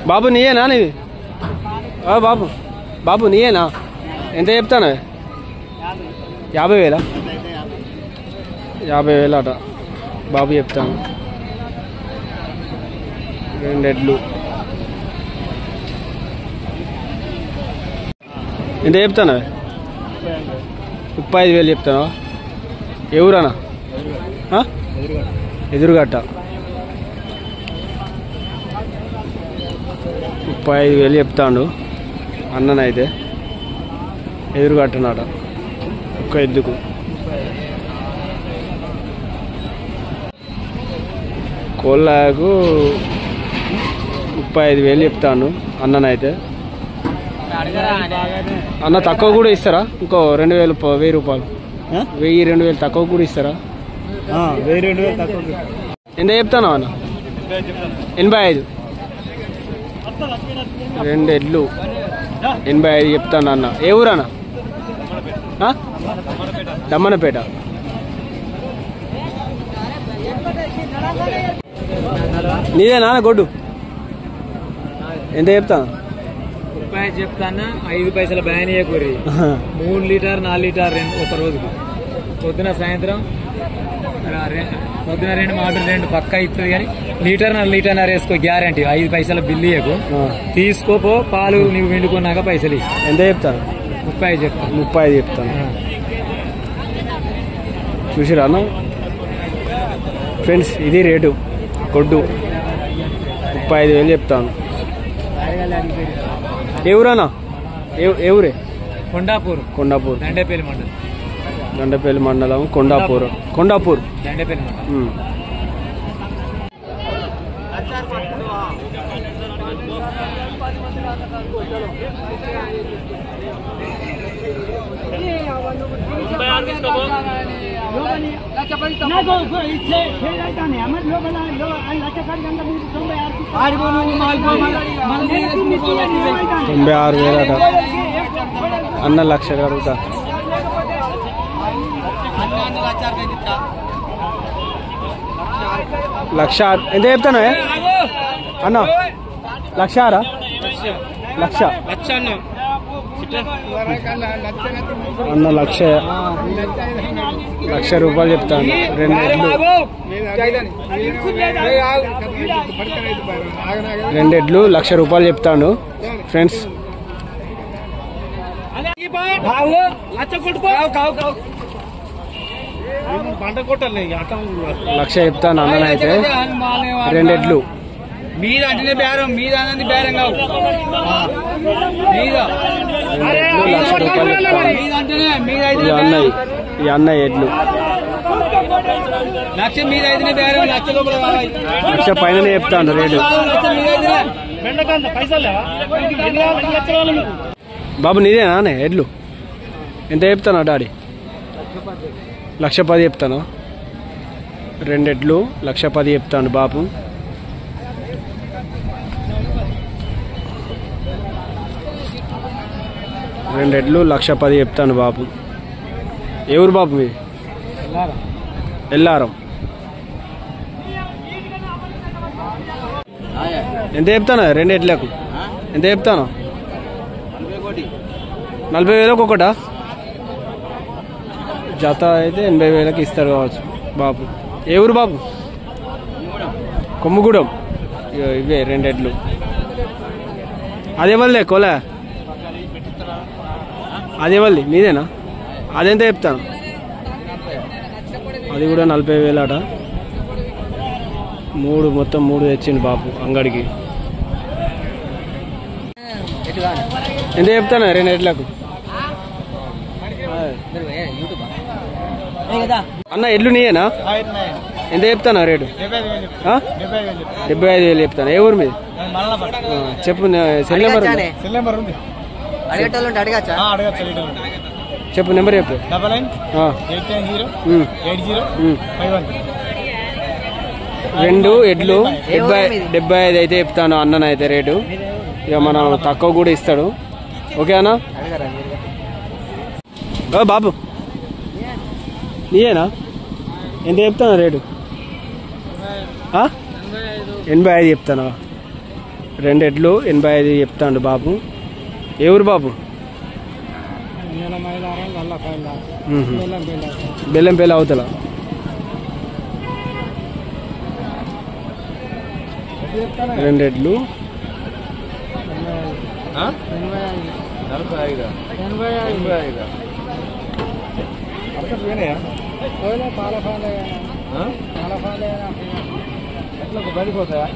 బాబు నీయేనా నీది? బాబు బాబు నీయేనా? ఎంత చెప్తాను? 50,000? 50,000 అట బాబు చెప్తాను. 2 ఎడ్లు ఎంత చెప్తాను? 35,000 చెప్తాను. ఎవరన్నా? ఎదురుగట్ట. 35,000 చెప్తాడు అన్ననైతే. ఎదురుగట్టనాట ఒక్క ఎద్దుకు. కోళ్ళకు 35,000 చెప్తాను అన్ననైతే. అన్న తక్కువ కూడా ఇస్తారా? ఇంకో 2,000 1000 రూపాయలు 1000-2000 తక్కువ కూడా ఇస్తారా? 1000-2000 తక్కువ. ఎంత చెప్తాను అన్న? 85. 2 ఎడ్లు 85 చెప్తాను అన్న. ఏ ఊరన్నా? దమ్మనపేట. నీదేనా గొడ్డు? ఎంత చెప్తాను? 30 చెప్తాను. 5 పైసలు బ్యాన్ చేయకూరి. 3 లీటర్ 4 లీటర్ ఒక రోజుకు. పొద్దున సాయంత్రం పొద్దున 2 మాటలు 2 పక్కా ఇస్తుంది. కానీ 1 లీటర్ 4 లీటర్న్నర వేసుకో గ్యారంటీ. 5 పైసల బిల్లు ఇయ్యకు. తీసుకోపో పాలు నువ్వు వెండుకున్నాక పైసలు. ఎంత చెప్తాను? 35 చెప్తాను. 35 చెప్తాను. చూసిరాను ఫ్రెండ్స్, ఇది రేటు. గొడ్డు 35,000 చెప్తాను. ఏ ఊరన్నా? ఏ ఊరే? కొండాపూర్. కొండాపూర్. దండేపల్లి మండలం. దండపల్లి మండలం. కొండాపూర్. దండేపల్లి మండలం. తొంభై 6,000 అట అన్న. 1,00,000 అడుగుతా. లక్ష ఎంత చెప్తాను అన్న? 1,00,000? 1,00,000 అన్న. 1,00,000 రూపాయలు చెప్తాను. 2 ఎడ్లు. 2 ఎడ్లు 1,00,000 రూపాయలు చెప్తాను ఫ్రెండ్స్. లక్ష చెప్తాను అన్ననైతే. 2 ఎడ్లు. మీద అంటేనే బేరం. మీద అనేది బేరం కావు. ఈ అన్నయ్య ఎడ్లు 1,00,000 మీద అయితేనే బేరం. 1,00,000 పైననే చెప్తాను రేటు. బాబు నీదేనా ఎడ్లు? ఎంత చెప్తాను డాడీ? 1,10,000 చెప్తాను. 2 ఎడ్లు 1,10,000 చెప్తాను బాబు. 2 ఎడ్లు 1,10,000 చెప్తాను బాబు. ఎవరు బాబు మీది? ఎల్లారం. ఎంత చెప్తాను 2 ఎడ్లకు? ఎంత చెప్తాను? 40,000 ఒకటా? జత అయితే 80,000 ఇస్తారు కావచ్చు బాబు. ఏ ఊరు బాబు? కొమ్ముగూడెం. ఇవే 2 ఎడ్లు. అదే వాళ్ళే కోలా? అదే వాళ్ళది మీదేనా? అదెంత చెప్తాను? అది కూడా 40,000 అట. మొత్తం 3 తెచ్చింది బాబు అంగడికి. ఎంత చెప్తాను 2 ఎడ్లకు? అన్న ఎడ్లు నీయేనా? ఎంత చెప్తాను రేటు? 75,000 చెప్తాను. ఏ ఊరు మీద? చెప్పు. సెల్ నెంబర్ ఉంది. చెప్పు నెంబర్ చెప్పు. 2 ఎడ్లు 75 అయితే చెప్తాను అన్ననైతే రేటు. ఇక మనం తక్కువ కూడా ఇస్తాడు. ఓకే అన్న. బాబు నీయేనా? ఎంత చెప్తాను రేటు? 85 చెప్తాను. 2 ఎడ్లు 85 చెప్తాడు బాబు. ఏ ఊరు బాబు? బెల్లంపల్లి అవతల. రెండు ఎడ్లు 85 పడిపోతాయా?